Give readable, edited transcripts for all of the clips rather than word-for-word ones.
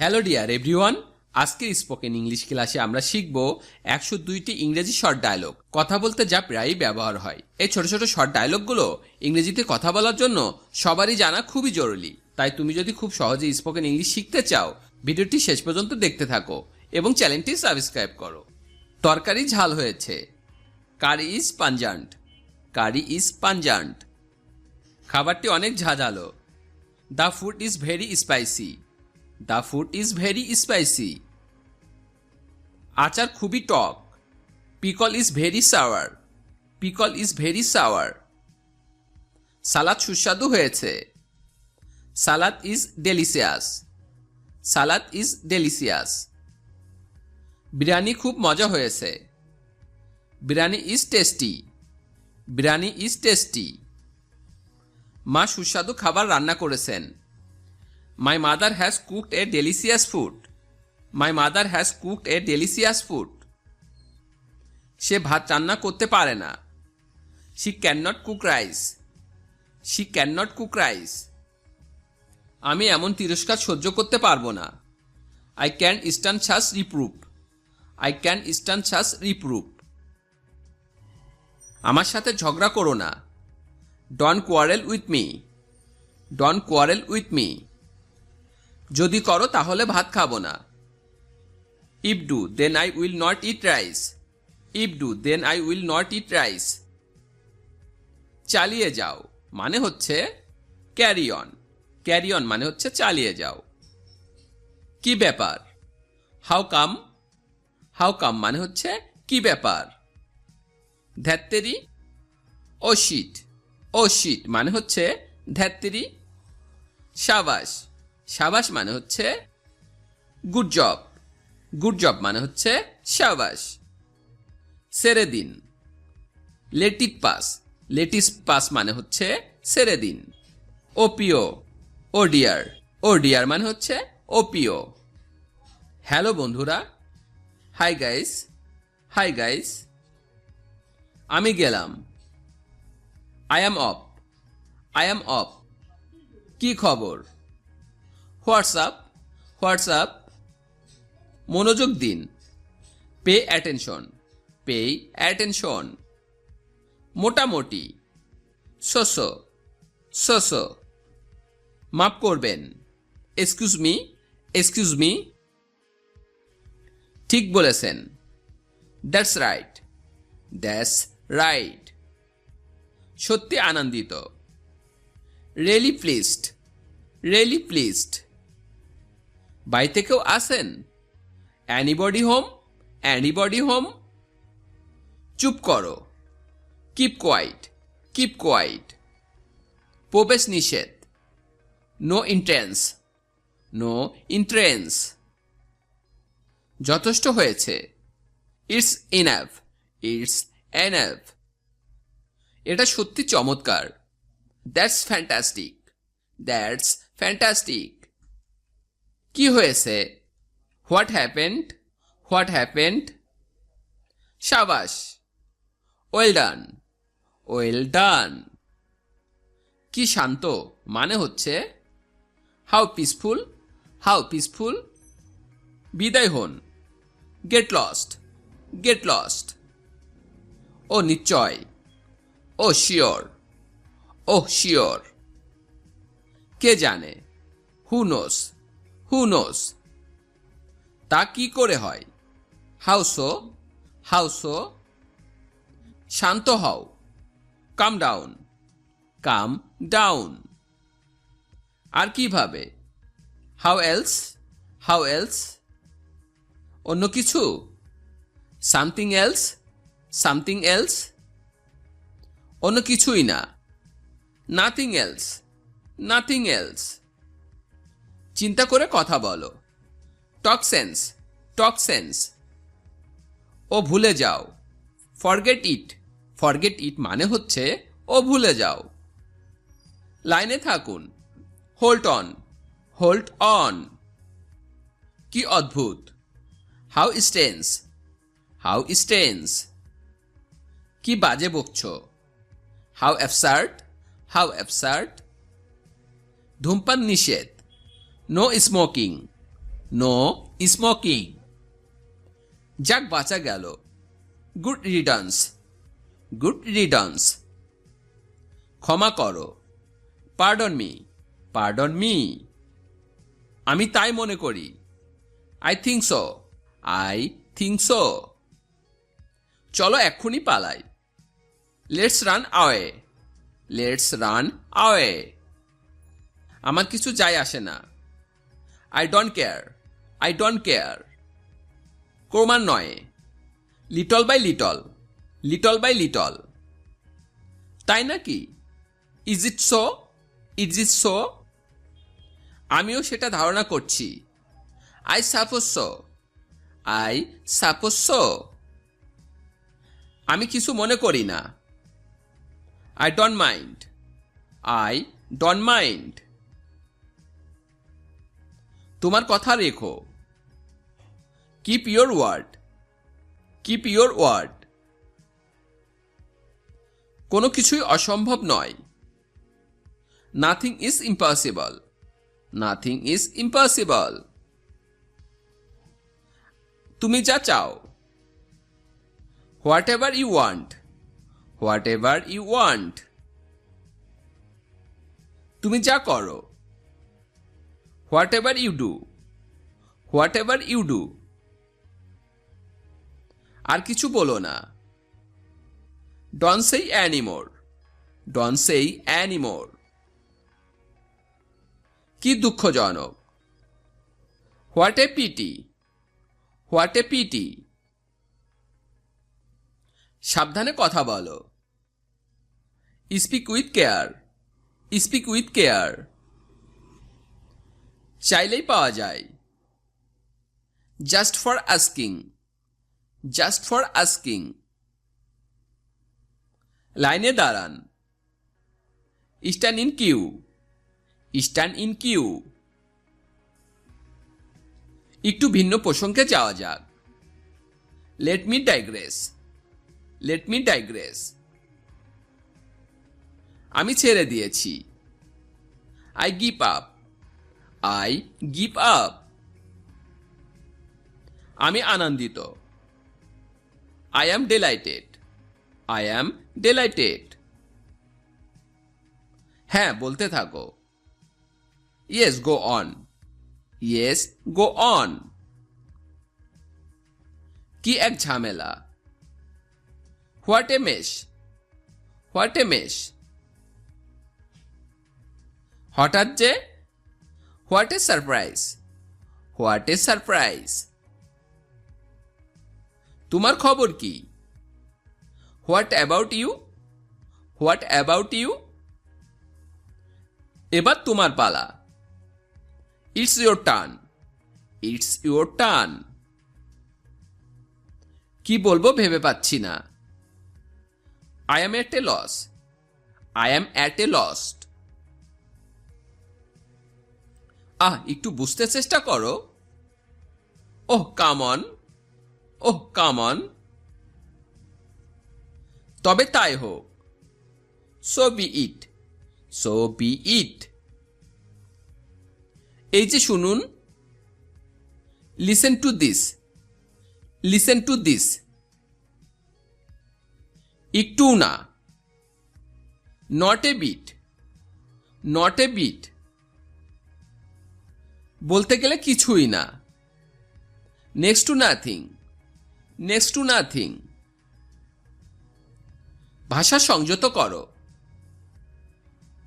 Hello dear everyone, আজকের spoken English ক্লাসে আমরা শিখব 102টি ইংরেজি শর্ট ডায়লগ। কথা বলতে যা প্রায়ই ব্যবহার হয়। এই ছোট ছোট শর্ট ডায়লগগুলো ইংরেজিতে কথা বলার জন্য সবারই জানা খুবই জরুরি। তাই তুমি যদি খুব সহজে স্পোকেন ইংলিশ শিখতে চাও, ভিডিওটি শেষ পর্যন্ত দেখতে থাকো এবং চ্যানেলটি সাবস্ক্রাইব করো। তরকারি ঝাল হয়েছে। Curry is pungent. Curry is pungent. খাবারটি অনেক ঝাঁঝালো। The food is very spicy. The food is very spicy. আচার খুবই টক। Pickle is very sour. Pickle is very sour. সালাদ সুস্বাদু হয়েছে। Salad is delicious. Salad is delicious. Biryani খুব মজা হয়েছে। Biryani is tasty. Biryani is tasty. মা সুস্বাদু খাবার রান্না করেছেন। My mother has cooked a delicious food. My mother has cooked a delicious food. সে ভাত রান্না করতে পারে না। She cannot cook rice. She cannot cook rice. আমি এমন তিরস্কার সহ্য করতে পারবো না। I can't stand such reproof. I can't stand such reproof. আমার সাথে ঝগড়া করো না। Don't quarrel with me. Don't quarrel with me. যদি করো তাহলে ভাত খাবো না। If do, then I will not eat rice. If do, then I will not eat rice. চালিয়ে যাও মানে হচ্ছে ক্যারি অন। ক্যারি অন মানে হচ্ছে চালিয়ে যাও। কি ব্যাপার? How come? হাউ কাম মানে হচ্ছে কি ব্যাপার। ধ্যাত্তেরি। ও শিট। ও শিট মানে হচ্ছে ধ্যাত্তেরি। সাবাস। সাবাস মানে হচ্ছে গুড জব। গুড জব মানে হচ্ছে সাবাস। ছেড়ে দিন। Let it pass. Let it pass মানে হচ্ছে ছেড়ে দিন। ওপিও। ও ডিয়ার। ও ডিয়ার মানে হচ্ছে ওপিও। হ্যালো বন্ধুরা। Hi guys. Hi guys. আমি গেলাম। I am off. I am off. কি খবর? হোয়াটসঅ্যাপ। হোয়াটসঅ্যাপ। মনোযোগ দিন। Pay attention. Pay attention. মোটামুটি। সোসো। সোসো। মাফ করবেন। Excuse me. Excuse me. ঠিক বলেছেন। That's right. That's right. সত্যি আনন্দিত। Really pleased. Really pleased. বাড়িতে কেউ আসেন? Anybody home? Anybody home? চুপ করো। Keep quiet. Keep quiet. প্রবেশ নিষেধ। No entrance. No entrance. যথেষ্ট হয়েছে। It's enough. It's enough. এটা সত্যি চমৎকার। That's fantastic. That's fantastic. কি হয়েছে? What happened? What happened? সাবাস। Well done. Well done. কি শান্ত মানে হচ্ছে হাউ পিসফুল। How peaceful. বিদায় হন। Get lost. Get lost. ও নিশ্চয়। Oh sure. ও শিওর। কে জানে? হু নোস। হু নোস। তা কি করে হয়? How so? How so? শান্ত হও। Calm down. Calm down. আর কিভাবে? How else? How else? অন্য কিছু? Something else? Something else? অন্য কিছুই না। Nothing else. Nothing else. চিন্তা করে কথা বলো। টক সেন্স। টক সেন্স। ও ভুলে যাও। Forget it. ফরগেট ইট মানে হচ্ছে ও ভুলে যাও। লাইনে থাকুন। Hold on. Hold on. কি অদ্ভুত। How strange. How strange. কি বাজে বকছো। How absurd. How absurd. ধূমপান নিষেধ। No smoking. No smoking. যাক বাঁচা গেল। Good riddance, good riddance. ক্ষমা করো, পার্ডন মি, পার্ডন মি। আমি তাই মনে করি, I think so, I think so. চলো এক্ষুনি পালাই, let's run away, let's run away. আমার কিছু যায় আসে না, I don't care, I don't care. ক্রমান্বয়ে, little by little, little by little. তাই নাকি? Is it so, is it so? আমিও সেটা ধারণা করছি, I suppose so, I suppose so. আমি কিছু মনে করি না, I don't mind, I don't mind. তোমার কথা রেখো, keep your word, keep your word. কোনো কিছুই অসম্ভব নয়, nothing is impossible, nothing is impossible. তুমি যা চাও, whatever you want, whatever you want. তুমি যা করো, whatever you do, whatever you do. আর কিছু বলো না, don't say anymore, don't say anymore. কি দুঃখজনক, what a pity, what a pity. সাবধানে কথা বলো, speak with care, speak with care. চাইলেই পাওয়া যায়, just for asking, just for asking. লাইনে দাঁড়ান, stand in queue, stand in queue. একটু ভিন্ন প্রসঙ্গে যাওয়া যাক, let me digress, let me digress. আমি ছেড়ে দিয়েছি, I give up, I give up. আমি আনন্দিত, I am delighted, I am delighted. হ্যাঁ বলতে থাকো, yes go on, yes go on. কি এক ঝামেলা, what a mess, what a mess. হঠাৎ যে, what a surprise, what a surprise. তোমার খবর কি, what about you, what about you. এবার তোমার পালা, it's your turn, it's your turn. কি বলবো ভেবে পাচ্ছি না, I am at a loss, I am at a lost. একটু বুঝতে চেষ্টা করো, ওহ come on, oh come on. তবে তাই হোক, so be it, so be it. এই যে শুনুন, listen to this, listen to this. একটু না, not a bit, not a bit. বলতে গেলে কিছুই না, next to nothing, next to nothing. ভাষা সংযত করো,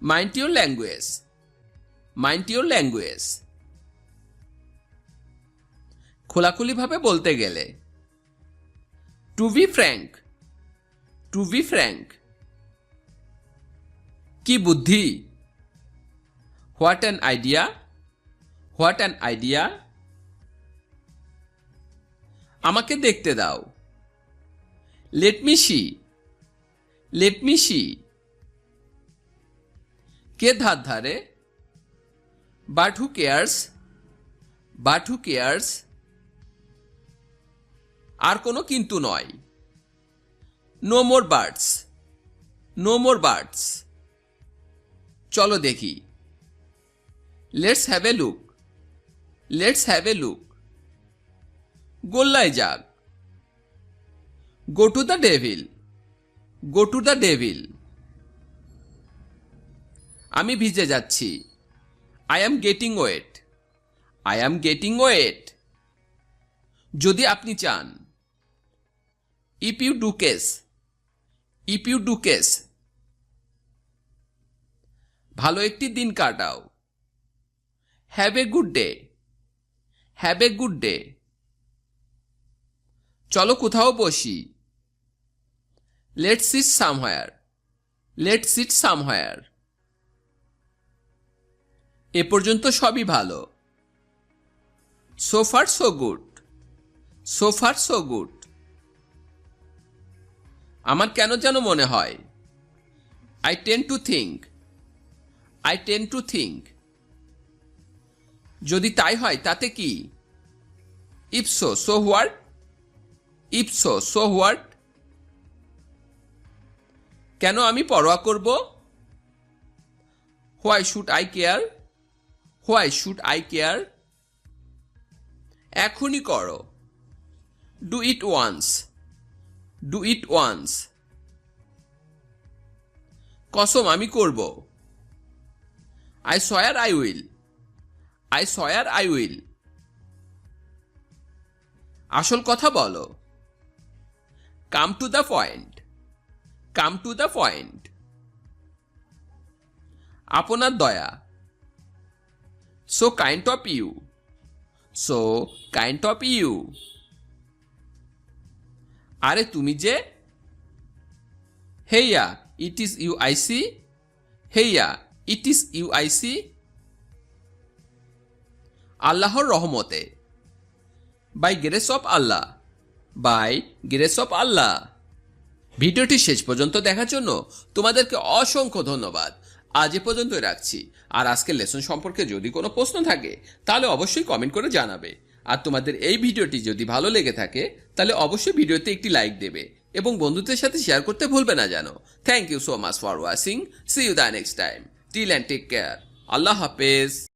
mind your language, mind your language. খোলাখুলিভাবে বলতে গেলে, to be frank, to be frank. কি বুদ্ধি, what an idea, what an idea. আমাকে দেখতে দাও, let me see, late me see. কে ধার ধারে, but who cares, but who cares. আর কোনো কিন্তু নয়, no more birds, no more birds. চলো দেখি, let's have a look, let's have a look. গোল্লায় যাক। Go to the devil. Go to the devil. আমি ভিজে যাচ্ছি। I am getting wet. I am getting wet. যদি আপনি চান। If you do case. If you do case. ভালো একটি দিন কাটাও। Have a good day. Have a good day. চলো কোথাও বসি। Let's sit somewhere. Let's sit somewhere. এ পর্যন্ত সবই ভালো। So far so good. So far so good. আমার কেন যেন মনে হয়। I tend to think. I tend to think. যদি তাই হয় তাতে কি। If so so what. If so so what. কেন আমি পরোয়া করব। Why should I care. Why should I care. এখনই করো। Do it once. Do it once. কসম আমি করব। I swear I will. I swear I will. আসল কথা বলো। Come to the point. Come to the point. আপনার দয়া। So kind of you. So kind of you. আরে তুমি যে। Hey it is you I see. Hey it is you I see. আল্লাহর রহমতে। By grace of Allah. By grace of Allah. ভিডিওটি শেষ পর্যন্ত দেখার জন্য তোমাদেরকে অসংখ্য ধন্যবাদ। আজ এ পর্যন্তই রাখছি। আর আজকের লেসন সম্পর্কে যদি কোনো প্রশ্ন থাকে তাহলে অবশ্যই কমেন্ট করে জানাবে। আর তোমাদের এই ভিডিওটি যদি ভালো লেগে থাকে তাহলে অবশ্যই ভিডিওতে একটি লাইক দেবে এবং বন্ধুদের সাথে শেয়ার করতে ভুলবে না যেন। Thank you so much for watching. See you the next time. Till and take care. Allah হাফেজ।